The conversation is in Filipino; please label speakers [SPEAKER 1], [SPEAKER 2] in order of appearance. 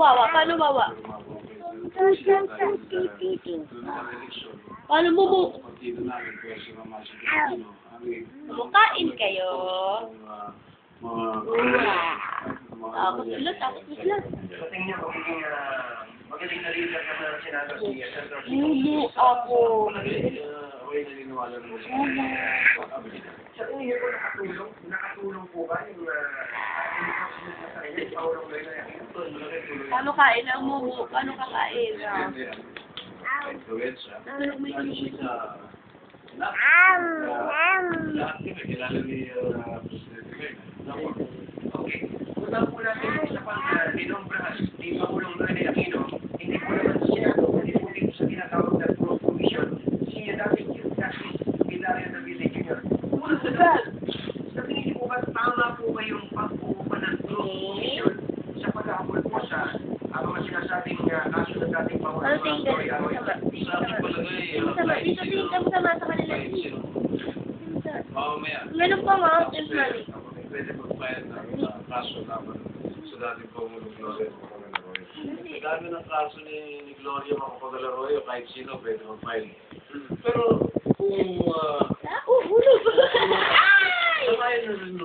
[SPEAKER 1] wawa? Paano wawa? Paano mo mo? Makain kayo. Tapos ulit, tapos ulit.
[SPEAKER 2] Sa tingin ko, magaling na leader ka na sinabi si Senator
[SPEAKER 1] Lulu ako.
[SPEAKER 2] Ako'y naniniwala mo. Sa tingin ko, nakatulong po ba yung Paulong Loyla?
[SPEAKER 1] Paano kain ang mumu? Paano kakain?
[SPEAKER 2] Influensya.
[SPEAKER 1] Ano may kinisip?
[SPEAKER 2] Lahat kami, kilala ni President Gray. Okay. Una po natin sa pag-linombrahan ni Pangulong Noynoy Aquino, hindi po naman siya hindi po dito sa tinatawag na Pro Commission, siya dating yung Justice Hilario Davide Jr. Una po sa tingin niyo po ba tama po kayong pag-uupa ng Pro Commission sa pag-aapol po sa mga sinasabing kaso ng dating Pangulong Noynoy Aquino?
[SPEAKER 1] Sa ating palagay, dito tingin ka mo sa kanila. Meron pa nga, temporary.
[SPEAKER 3] Pwede mag-file ng kaso naman sa dating Pangulong Gloria Macapagal-Arroyo. Ang dami ng kaso ni Gloria Macapagal-Arroyo, kahit sino pwede mag-file. Pero kung
[SPEAKER 1] Hulog!
[SPEAKER 3] sakayin na rin